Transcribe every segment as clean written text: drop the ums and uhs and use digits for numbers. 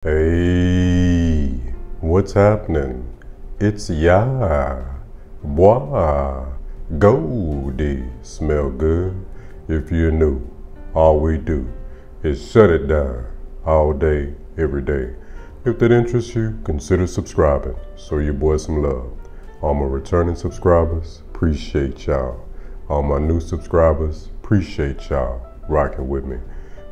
Hey, what's happening? It's boy, Goldie. Smell good? If you're new, all we do is shut it down all day, every day. If that interests you, consider subscribing. Show your boy some love. All my returning subscribers, appreciate y'all. All my new subscribers, appreciate y'all rocking with me.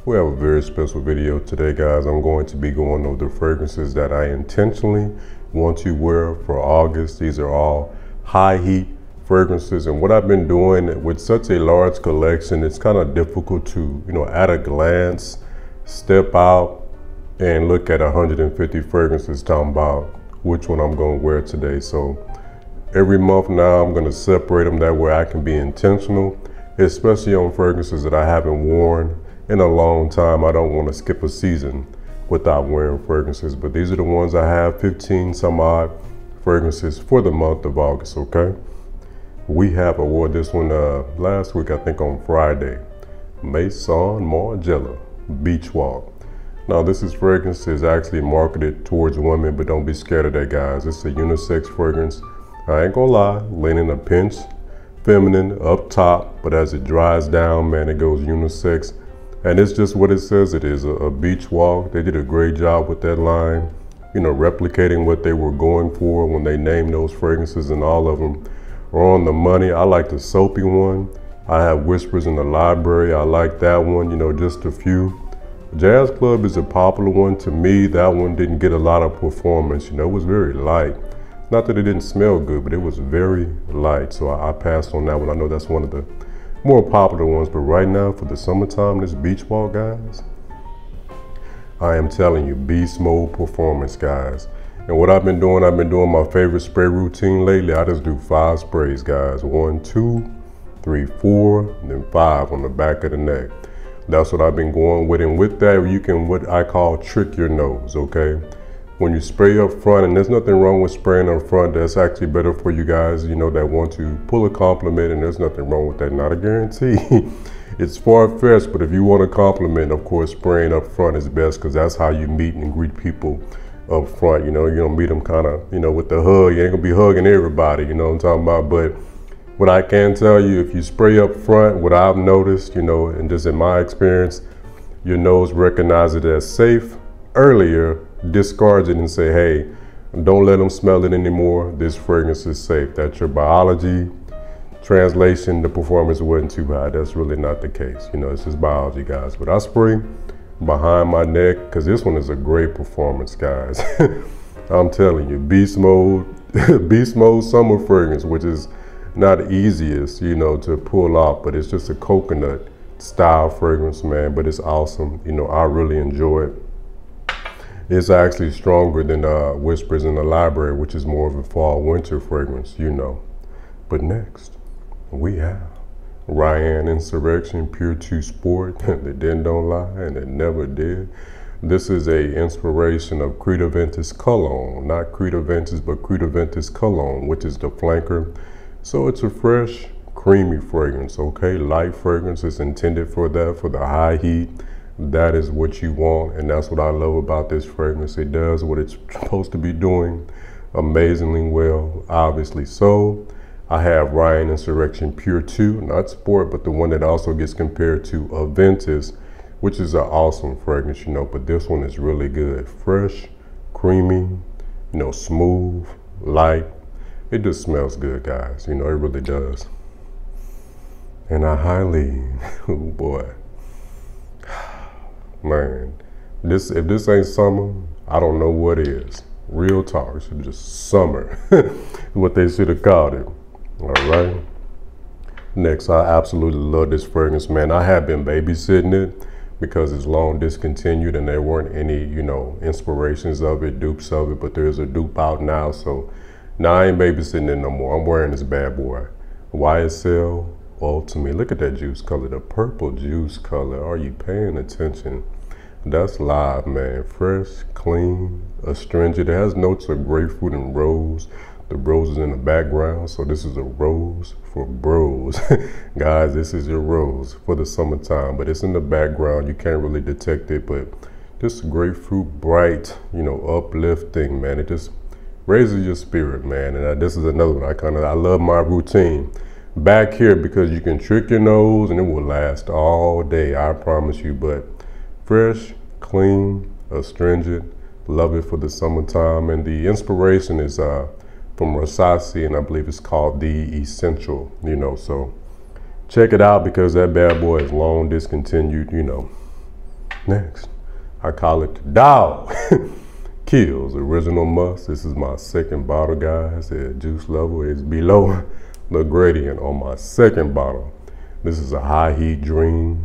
We have a very special video today, guys. I'm going to be going over the fragrances that I intentionally want to wear for August. These are all high heat fragrances, and what I've been doing with such a large collection, it's kind of difficult to, at a glance, step out and look at 150 fragrances talking about which one I'm going to wear today. So every month now, I'm going to separate them. That way I can be intentional, especially on fragrances that I haven't worn in a long time. I don't want to skip a season without wearing fragrances, but these are the ones I have, 15 some odd fragrances for the month of August, okay? We have awarded this one last week, I think on Friday. Maison Margiela, Beach Walk. Now this fragrance is actually marketed towards women, but don't be scared of that, guys. It's a unisex fragrance. I ain't gonna lie, leaning a pinch feminine up top, but as it dries down, man, it goes unisex. And it's just what it says it is, a beach walk. They did a great job with that line, replicating what they were going for when they named those fragrances, and all of them are on the money. I like the soapy one. I have Whispers in the Library. I like that one, just a few. Jazz Club is a popular one. To me, that one didn't get a lot of performance. It was very light. Not that it didn't smell good, but it was very light. So I passed on that one. I know that's one of the more popular ones, but right now for the summertime, this beach walk, guys, I am telling you, beast mode performance, guys. And what I've been doing my favorite spray routine lately. I just do 5 sprays, guys. 1, 2, 3, 4, and then 5 on the back of the neck. That's what I've been going with, and with that, you can, what I call, trick your nose, okay? When you spray up front, and there's nothing wrong with spraying up front, that's actually better for you guys, that want to pull a compliment, and there's nothing wrong with that, not a guarantee. It's far-fetched, but if you want a compliment, of course, spraying up front is best, because that's how you meet and greet people up front. You're gonna meet them kind of, with the hug. You ain't gonna be hugging everybody, what I'm talking about. But what I can tell you, if you spray up front, what I've noticed, and just in my experience, your nose recognizes it as safe earlier, discards it and say, hey, don't let them smell it anymore. This fragrance is safe. That's your biology. Translation, the performance wasn't too high. That's really not the case. It's just biology, guys. But I spray behind my neck because this one is a great performance, guys. I'm telling you, beast mode, beast mode summer fragrance, which is not easiest, to pull off, but it's just a coconut style fragrance, man. But it's awesome. I really enjoy it. It's actually stronger than Whispers in the Library, which is more of a fall winter fragrance, But next, we have Ryan Insurrection Pure 2 Sport. They don't lie, and they never did. This is a inspiration of Creed Ventus Cologne, not Creed Ventus, but Creed Ventus Cologne, which is the flanker. So it's a fresh, creamy fragrance, okay? Light fragrance is intended for that, for the high heat. That is what you want, and that's what I love about this fragrance. It does what it's supposed to be doing amazingly well, obviously. So I have Ryan Insurrection Pure 2, not Sport, but the one that also gets compared to Aventus, which is an awesome fragrance, but this one is really good. Fresh, creamy, smooth, light. It just smells good, guys. It really does. And I highly, oh boy, man, if this ain't summer, I don't know what is. Real talk, it should just summer. What they should have called it. All right. Next, I absolutely love this fragrance, man. I have been babysitting it because it's long discontinued and there weren't any, inspirations of it, dupes of it, but there's a dupe out now. So now I ain't babysitting it no more. I'm wearing this bad boy. YSL Ultimate. Look at that juice color, the purple juice color. Are you paying attention? That's live, man. Fresh, clean, astringent. It has notes of grapefruit and rose. The rose is in the background, so this is a rose for bros. Guys, this is your rose for the summertime, but it's in the background. You can't really detect it, but This grapefruit bright, you know, uplifting, man. It just raises your spirit, man. And this is another one. I love my routine back here because you can trick your nose and it will last all day, I promise you. But fresh, clean, astringent, love it for the summertime. And the inspiration is from Rasasi, and I believe it's called The Essential, you know. So check it out because that bad boy is long discontinued, you know. Next, I call it the Dog Kills Original Must. This is my second bottle, guys. The juice level is below the gradient on my second bottle. This is a high heat dream.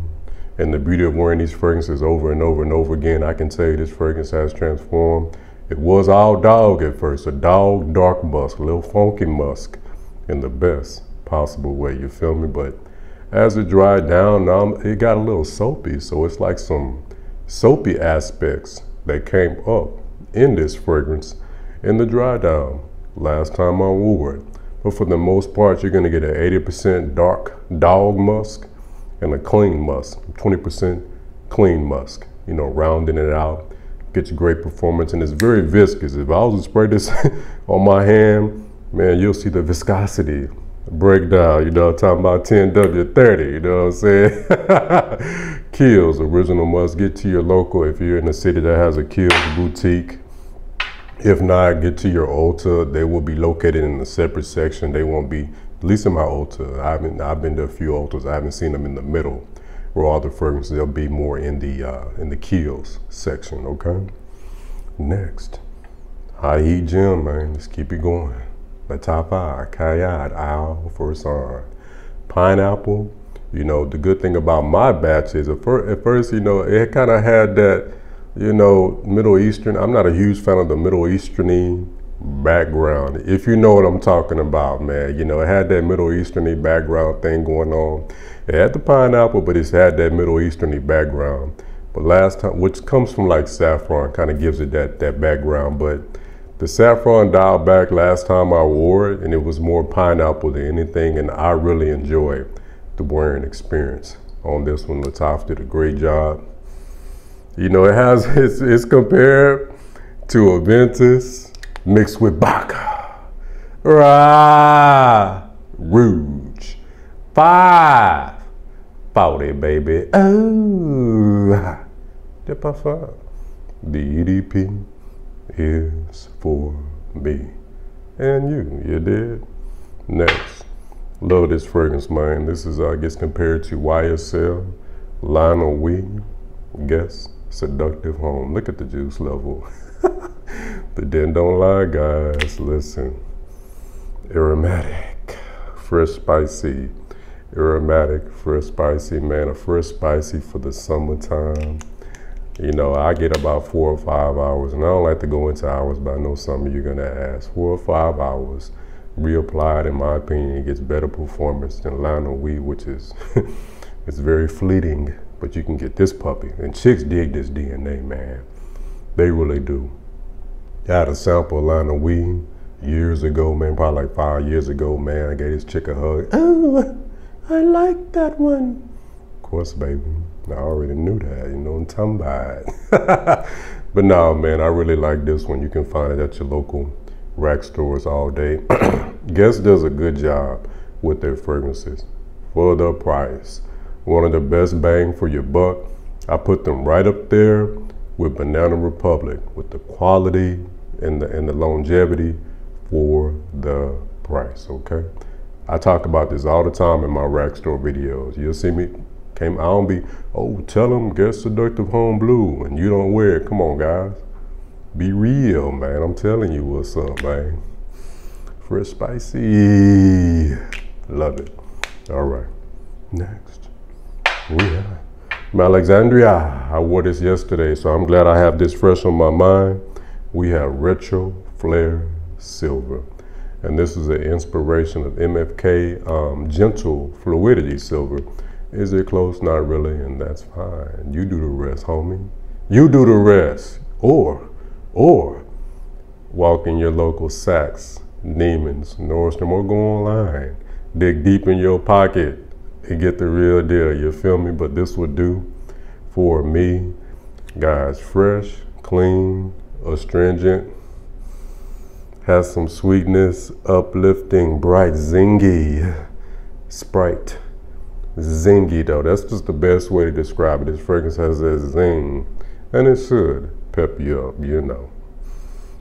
And the beauty of wearing these fragrances over and over and over again, I can tell you this fragrance has transformed. It was all dog at first, a dog dark musk, a little funky musk in the best possible way, you feel me? But as it dried down, now it got a little soapy. So it's like some soapy aspects that came up in this fragrance in the dry down last time I wore it. But for the most part, you're gonna get an 80% dark dog musk and a clean musk, 20% clean musk, you know, rounding it out. Gets great performance, and it's very viscous. If I was to spray this on my hand, man, you'll see the viscosity breakdown, you know, I'm talking about 10W30, you know what I'm saying? Kills Original Must. Get to your local if you're in a city that has a Kills boutique. If not, get to your Ulta. They will be located in a separate section. They won't be, at least in my Ulta. I've been to a few Ultas. I haven't seen them in the middle where all the fragrances. They'll be more in the Kills section, okay? Next, high heat gem, man. Let's keep it going. The top eye, Kayad, Owl, first on. Pineapple. You know, the good thing about my batch is at first, you know, it kind of had that, you know, Middle Eastern. I'm not a huge fan of the Middle Eastern-y background. If you know what I'm talking about, man. You know, it had that Middle Eastern-y background thing going on. It had the pineapple, but it's had that Middle Eastern-y background. But last time, which comes from like saffron, kind of gives it that background. But the saffron dialed back last time I wore it, and it was more pineapple than anything, and I really enjoyed the wearing experience on this one. Latif did a great job. You know, it has, it's compared to a Ventus mixed with Bacca. Rouge. 540, baby. Oh, the parfum. The EDP is for me and you did. Next, love this fragrance, man. This is, I guess, compared to YSL, Lionel Weed, Guess, Seductive Home. Look at the juice level. But then don't lie, guys. Listen, aromatic, fresh spicy, aromatic, fresh spicy, man. A fresh spicy for the summertime. You know, I get about 4 or 5 hours, and I don't like to go into hours, but I know some of you are gonna ask. 4 or 5 hours reapplied, in my opinion, gets better performance than Lionel Weed, which is it's very fleeting, but you can get this puppy. And chicks dig this DNA, man. They really do. I had a sample of Lionel Weed years ago, man, probably like 5 years ago, man. I gave this chick a hug. Oh, I like that one. Of course, baby. I already knew that, you know, I'm talking about it. But no, man, I really like this one. You can find it at your local rack stores all day. Guess does a good job with their fragrances for the price. One of the best bang for your buck. I put them right up there with Banana Republic, with the quality and the longevity for the price, okay? I talk about this all the time in my rack store videos. You'll see me, I don't be, oh, tell them, get Seductive Home Blue, and you don't wear it. Come on, guys. Be real, man. I'm telling you what's up, man. Fresh spicy. Love it. All right. Next, we have Alexandria. I wore this yesterday, so I'm glad I have this fresh on my mind. We have Retro Flare Silver. And this is an inspiration of MFK Gentle Fluidity Silver. Is it close? Not really, and that's fine. You do the rest, homie. You do the rest. Or walk in your local Saks, Neiman's, Nordstrom, or go online. Dig deep in your pocket and get the real deal, you feel me? But this would do for me. Guys, fresh, clean, astringent, has some sweetness, uplifting, bright, zingy. Sprite. Zingy though, that's just the best way to describe it. This fragrance has that zing, and it should pep you up, you know.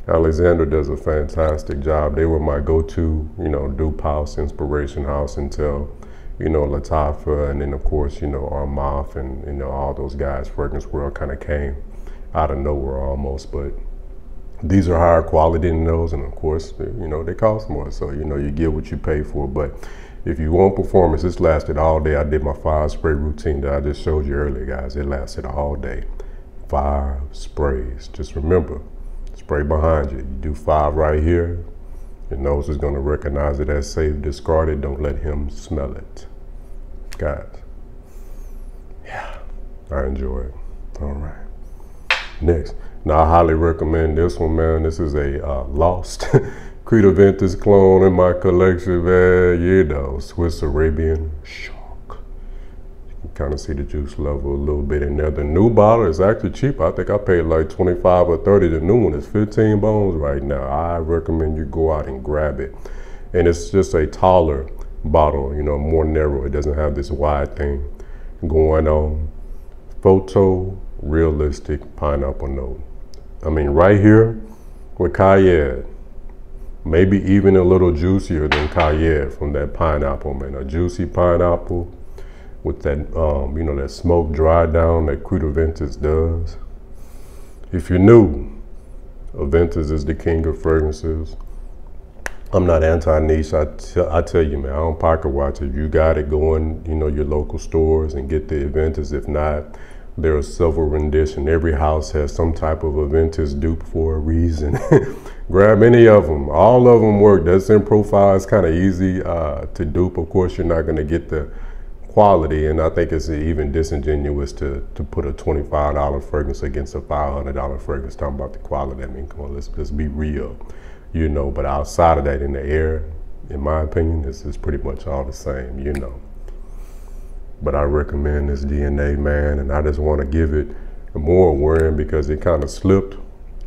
Alexander does a fantastic job. They were my go-to, you know, dupe house, inspiration house until, you know, Latifah, and then of course, you know, Armaf, and you know, all those guys. Fragrance World kind of came out of nowhere almost, but these are higher quality than those, and of course, you know, they cost more, so you know, you get what you pay for. But if you want performance, this lasted all day. I did my 5 spray routine that I just showed you earlier, guys. It lasted all day. 5 sprays. Just remember, spray behind you. You do 5 right here. Your nose is going to recognize it as safe. Discard it. Don't let him smell it. Guys, yeah, I enjoy it. All right. Next. Now, I highly recommend this one, man. This is a lost Creed Aventus clone in my collection, man. You know, Swiss Arabian Shark. You can kind of see the juice level a little bit in there. The new bottle is actually cheap. I think I paid like 25 or 30. The new one is 15 bones right now. I recommend you go out and grab it. And it's just a taller bottle, you know, more narrow. It doesn't have this wide thing going on. Photo realistic pineapple note. I mean, right here with Cayenne, maybe even a little juicier than Cayenne from that pineapple, man. A juicy pineapple with that, you know, that smoke dry down that Creed Aventus does. If you're new, Aventus is the king of fragrances. I'm not anti-niche. I tell you, man, I don't pocket watch. If you got it, go in, you know, your local stores and get the Aventus. If not, there are several renditions. Every house has some type of Aventus dupe for a reason. Grab any of them. All of them work. That scent profile is kind of easy to dupe. Of course, you're not going to get the quality, and I think it's even disingenuous to put a $25 fragrance against a $500 fragrance talking about the quality. I mean, come on, let's be real, you know. But outside of that, in the air, in my opinion, it's pretty much all the same, you know. But I recommend this DNA, man, and I just want to give it more wearing because it kind of slipped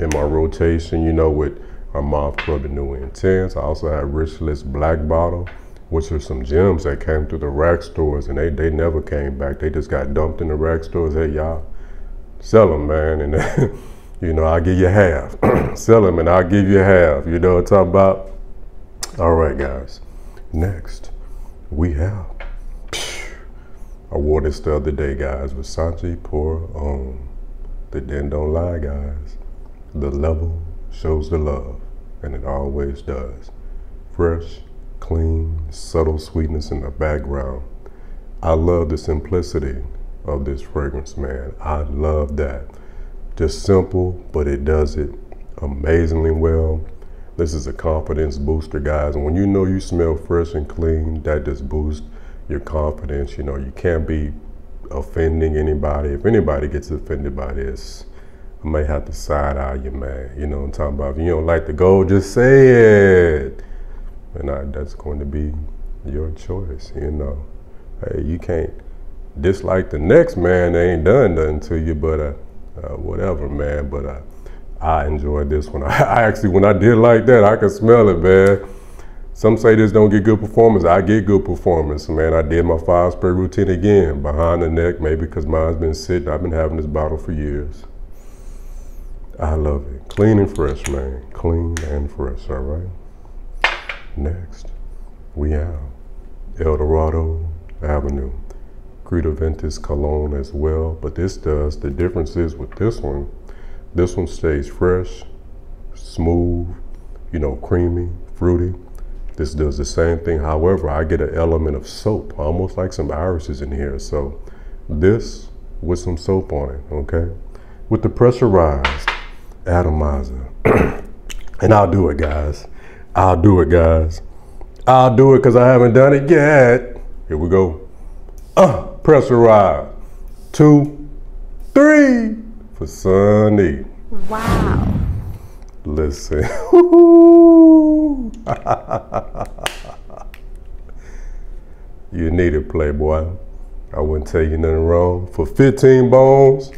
in my rotation, you know, with Armaf Club the New Intense. I also had Richless Black Bottle, which are some gems that came through the rack stores, and they never came back. They just got dumped in the rack stores. Hey, y'all, sell them, man, and you know, I'll give you half. Sell them and I'll give you half. You know what I'm talking about? All right, guys. Next, we have, I wore this the other day, guys, Versace Pour Homme. The Den don't lie, guys. The level shows the love, and it always does. Fresh, clean, subtle sweetness in the background. I love the simplicity of this fragrance, man. I love that. Just simple, but it does it amazingly well. This is a confidence booster, guys. And when you know you smell fresh and clean, that just boosts your confidence. You know, you can't be offending anybody. If anybody gets offended by this, I may have to side eye you, man. You know what I'm talking about? If you don't like the gold, just say it. And that's going to be your choice, you know. Hey, you can't dislike the next man. They ain't done nothing to you, but whatever, man. But I enjoyed this one. I actually, when I did like that, I could smell it, man. Some say this don't get good performance. I get good performance, man. I did my 5 spray routine again, behind the neck, maybe because mine's been sitting. I've been having this bottle for years. I love it. Clean and fresh, man. Clean and fresh, all right? Next, we have El Dorado Avenue. Creed Aventus cologne as well, but this does, the difference is with this one stays fresh, smooth, you know, creamy, fruity. This does the same thing. However, I get an element of soap, almost like some irises in here. So this with some soap on it, okay? With the pressurized atomizer. And I'll do it, guys. I'll do it, guys. I'll do it because I haven't done it yet. Here we go. Pressurized. 2, 3 for Sunny. Wow. Listen. You need it, Playboy. I wouldn't tell you nothing wrong. For 15 bones,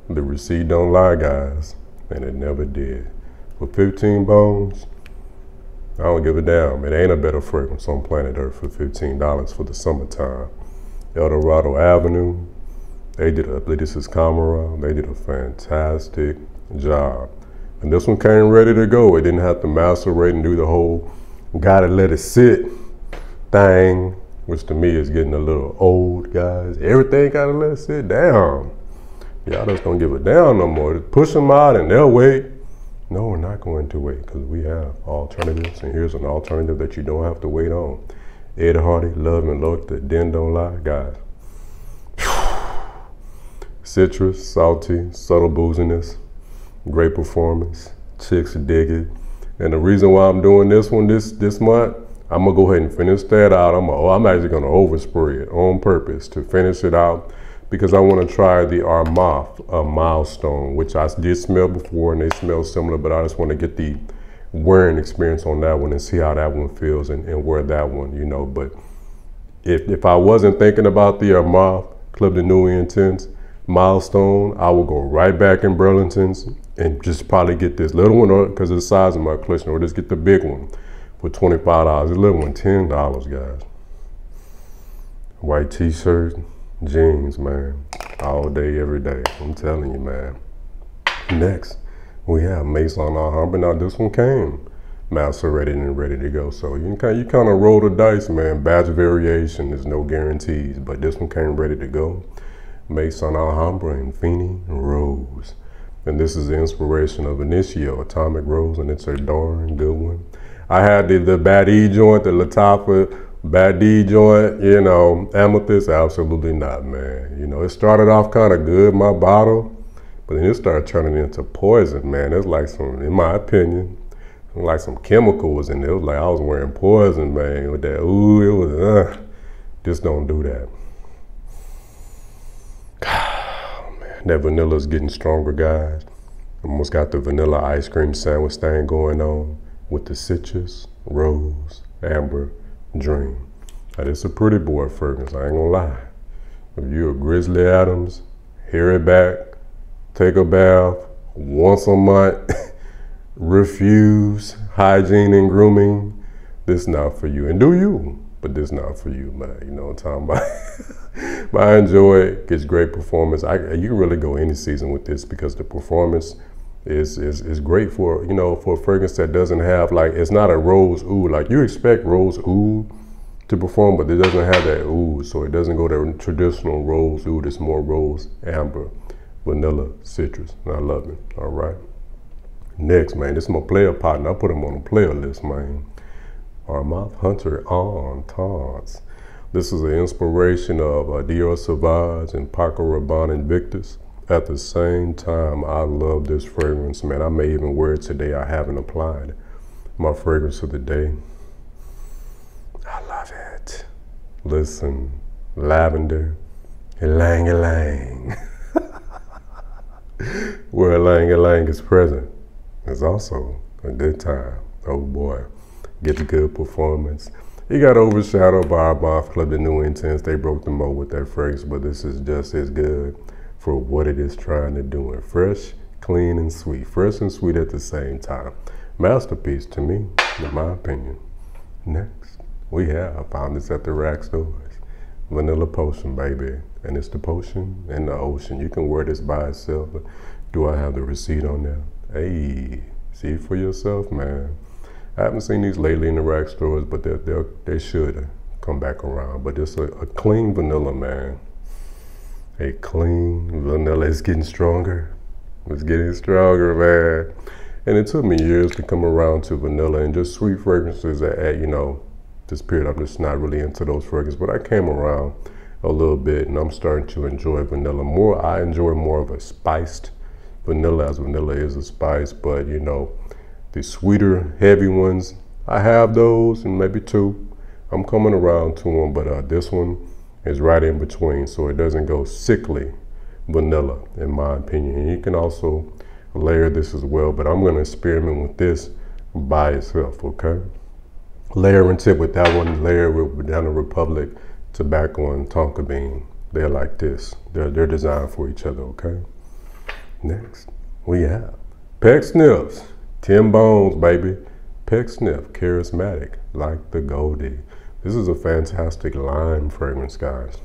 The receipt don't lie, guys, and it never did. For 15 bones, I don't give a damn. It ain't a better fragrance on planet Earth for $15 for the summertime. El Dorado Avenue, this is Camera, they did a fantastic job. And this one came ready to go. It didn't have to macerate and do the whole gotta let it sit thing, which to me is getting a little old, guys. Everything gotta let it sit down. Y'all just don't give a damn no more. Just push them out and they'll wait. No, we're not going to wait because we have alternatives, and here's an alternative that you don't have to wait on. Ed Hardy, Love and Look, the Den Don't Lie, guys. Citrus, salty, subtle booziness, great performance, chicks dig it. And the reason why I'm doing this one this month, I'm gonna go ahead and finish that out. I'm actually gonna overspray it on purpose to finish it out because I wanna try the Armaf Milestone, which I did smell before and they smell similar, but I just wanna get the wearing experience on that one and see how that one feels and wear that one, you know. But if I wasn't thinking about the Armaf Club de Nuit Intense Milestone, I will go right back in Burlington's and just probably get this little one because of the size of my collection, or just get the big one for $25. The little one, $10, guys. White t-shirt, jeans, man. All day, every day. I'm telling you, man. Next, we have Maison Alhambra. Now, this one came macerated and ready to go. So you kind of roll the dice, man. Batch variation, there's no guarantees, but this one came ready to go. Maison Alhambra and Fini Rose. And this is the inspiration of Initio, Atomic Rose, and it's a darn good one. I had the Bad E joint, the Lattafa Bad D joint, you know, Amethyst, absolutely not, man. You know, it started off kind of good, my bottle, but then it started turning into poison, man. It's like some, in my opinion, like some chemicals in there. It was like I was wearing poison, man, with that, ooh, it was, just don't do that. That vanilla's getting stronger, guys. Almost got the vanilla ice cream sandwich thing going on with the citrus, rose, amber, dream. Now, this is a pretty boy fragrance, I ain't gonna lie. If you're a Grizzly Adams, hair it back, take a bath once a month, refuse hygiene and grooming, this not for you. And do you, but this not for you, man. You know what I'm talking about? But I enjoy it, gets great performance. You can really go any season with this because the performance is great for, you know, for a fragrance that doesn't have, like, it's not a rose oud. Like, you expect rose oud to perform, but it doesn't have that oud, so it doesn't go to traditional rose oud. It's more rose, amber, vanilla, citrus, and I love it, all right? Next, man, this is my player partner. I put him on the player list, man. Armaf Hunter Entente. This is an inspiration of Dior Sauvage and Paco Rabanne Invictus. At the same time, I love this fragrance, man. I may even wear it today. I haven't applied. My fragrance of the day. I love it. Listen, lavender, ylang ylang. Where ylang ylang is present, it's also a good time. Oh boy, get the good performance. He got overshadowed by Armaf Club de Nuit Intense. They broke the mold with that fragrance, but this is just as good for what it is trying to do. And fresh, clean, and sweet. Fresh and sweet at the same time. Masterpiece to me, in my opinion. Next, I found this at the rack stores. Vanilla Potion, baby. And it's the potion in the ocean. You can wear this by itself. Do I have the receipt on there? Hey, see for yourself, man. I haven't seen these lately in the rack stores, but they should come back around. But it's a clean vanilla, man. A clean vanilla. It's getting stronger. It's getting stronger, man. And it took me years to come around to vanilla and just sweet fragrances at you know, this period. I'm just not really into those fragrances, but I came around a little bit and I'm starting to enjoy vanilla more. I enjoy more of a spiced vanilla, as vanilla is a spice, but you know, the sweeter, heavy ones, I have those, and maybe two. I'm coming around to them, but this one is right in between, so it doesn't go sickly vanilla, in my opinion. And you can also layer this as well, but I'm gonna experiment with this by itself, okay? Layering tip with that one, layer with Banana Republic, Tobacco, and Tonka Bean. They're like this. They're designed for each other, okay? Next, we have Peck Sniffs. 10 bones, baby. Peck Sniff, charismatic, like the Goldie. This is a fantastic lime fragrance, guys.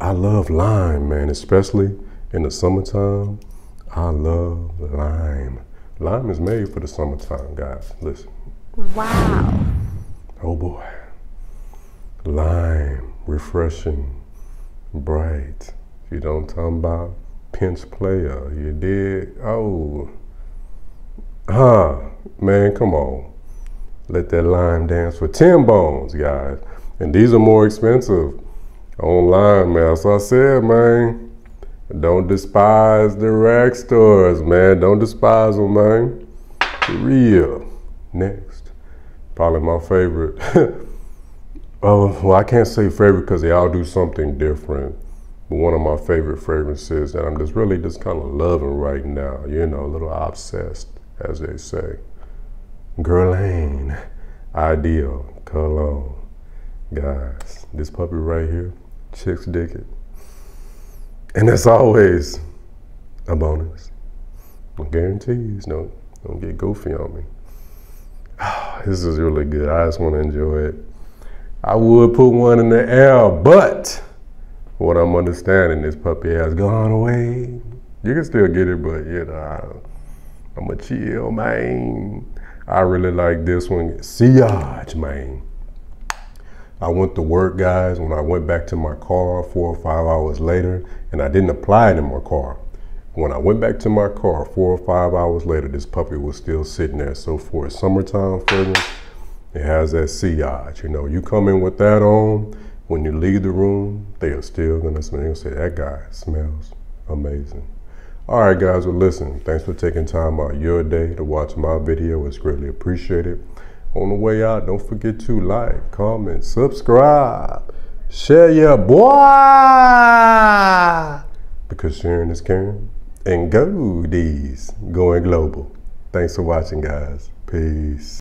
I love lime, man, especially in the summertime. I love lime. Lime is made for the summertime, guys. Listen. Wow. Oh boy. Lime, refreshing, bright. You know what I'm talking about? Pinch player, you did? Oh. Man, come on. Let that lime dance for 10 bones, guys. And these are more expensive online, man. So I said, man, don't despise the rag stores, man. Don't despise them, man. For real. Next, probably my favorite. Oh, well, I can't say favorite because they all do something different. But one of my favorite fragrances that I'm just really kind of loving right now, you know, a little obsessed, as they say. Guerlain, Ideal, Cologne. Guys, this puppy right here, chicks dig it. And that's always a bonus. No guarantees, don't get goofy on me. This is really good, I just want to enjoy it. I would put one in the air, but what I'm understanding, this puppy has gone away. You can still get it, but you know, I'm a chill, man. I really like this one, Sillage, man. I went to work, guys. When I went back to my car 4 or 5 hours later, and I didn't apply it in my car. When I went back to my car 4 or 5 hours later, this puppy was still sitting there. So for a summertime fragrance, it has that sillage. You know, you come in with that on, when you leave the room, they are still gonna smell. They'll say, that guy smells amazing. All right, guys, well, listen, thanks for taking time out your day to watch my video. It's greatly appreciated. On the way out, don't forget to like, comment, subscribe, share your boy, because sharing is caring, and Goldie's going global. Thanks for watching, guys. Peace.